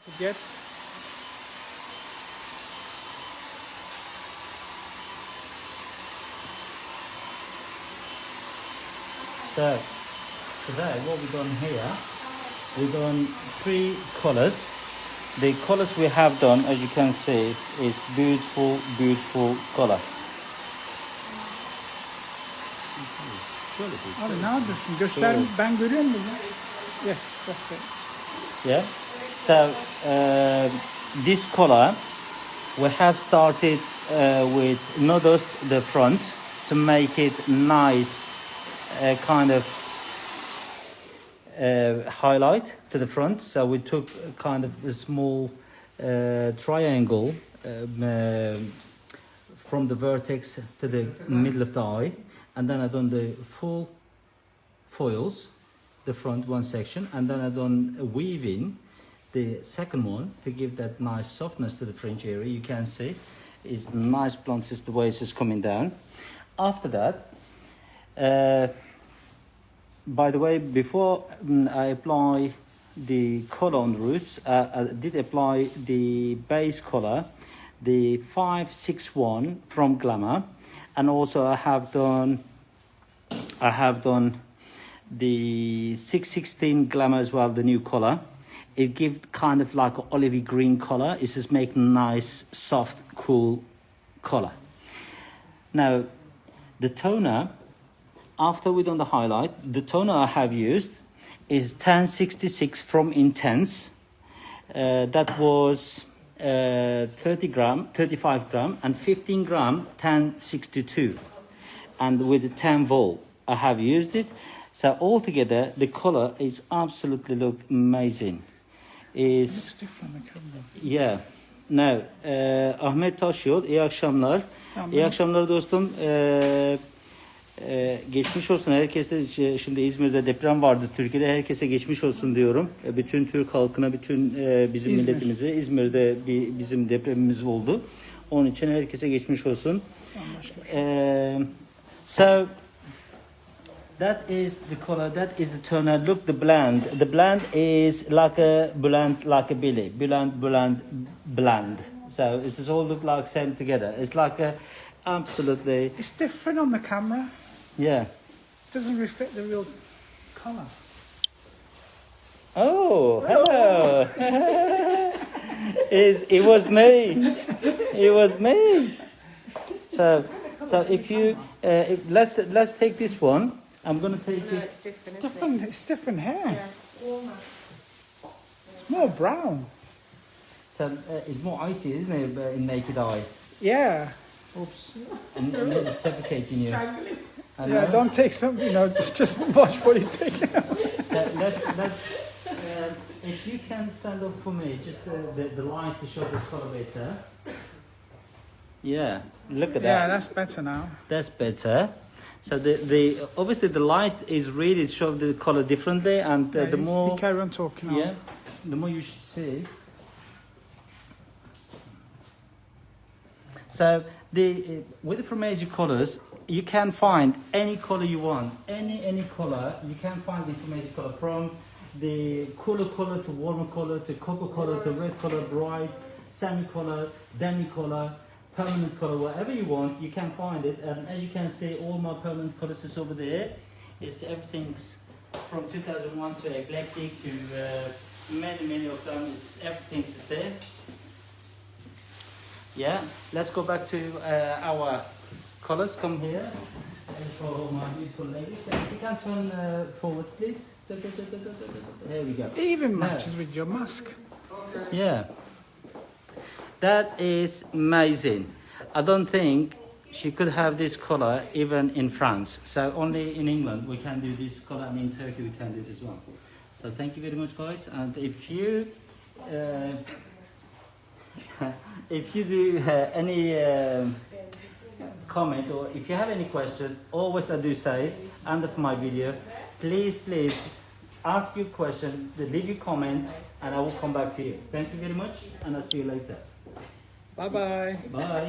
it gets. So today what we've done here, we've done 3 colors. The colors we have done, as you can see, is beautiful, beautiful color. Abi ne yapıyorsun? Göster, ben görüyor muyum? Yes, that's it. Yeah. So this color, we have started with no dust the front to make it nice, kind of highlight to the front. So we took kind of a small triangle from the vertex to the middle of the eye, and then I done the full foils, the front one section, and then I done a weaving the second one to give that nice softness to the fringe area. You can see it's nice blonde, is the way it's just coming down. After that, by the way, before I apply the color on the roots, I did apply the base color, the 561 from Glamour, and also I have done the 616 Glamour as well, the new color. It gives kind of like an olivey green color. It's just making nice, soft, cool color. Now, the toner, after we done the highlight, the toner I have used is 1066 from Intense. That was 30 gram, 35 gram, and 15 gram 1062. And with the 10 volt, I have used it. So altogether, the color is absolutely look amazing. Is yeah. Now, Ahmet Taşyol, iyi akşamlar. Tamam. İyi akşamlar dostum. Geçmiş olsun herkese. Şimdi İzmir'de deprem vardı Türkiye'de. Herkese geçmiş olsun diyorum. Bütün Türk halkına, bütün bizim milletimize. İzmir'de bizim depremimiz oldu. Onun için herkese geçmiş olsun. So that is the color. That is the toner. Look, the blend. The blend is like a blend, like a Billy. Blend. So this is all look like same together. It's like a absolutely. It's different on the camera. Yeah. It doesn't reflect the real color. Oh, hello. It was me. It was me. So if you let's take this one. I'm gonna take it. It's different. It's different. It's different hair. Yeah, warmer. It's more brown. So it's more icy, isn't it, in naked eye? Yeah. Oops. And it's suffocating you. Yeah. Don't take some. You know, just watch what you take. Let's if you can stand up for me, just the light to show the color better. Yeah, look at that. Yeah, that's better now. That's better. So the obviously the light is really show the color differently, and the more you carry on talking. Yeah, the more you see. So with the Fromage colors, you can find any color you want, any color. You can find the Fromage color, from the cooler color to warmer color to cocoa color to red color, bright, semi color, demi color, permanent color, whatever you want, you can find it. And as you can see, all my permanent colors is over there. It's everything's from 2001 to eclectic to many of them. Everything's there. Yeah, let's go back to our colors. Come here for my beautiful ladies. If you can turn forward, please. There we go. It even matches with your mask. Yeah. That is amazing. I don't think she could have this color even in France. So only in England we can do this color, and in Turkey we can do this one. So thank you very much, guys. And if you do any comment, or if you have any question, always I do say end of my video, please ask your question, leave your comment, and I will come back to you. Thank you very much, and I'll see you later. Bye bye. Bye.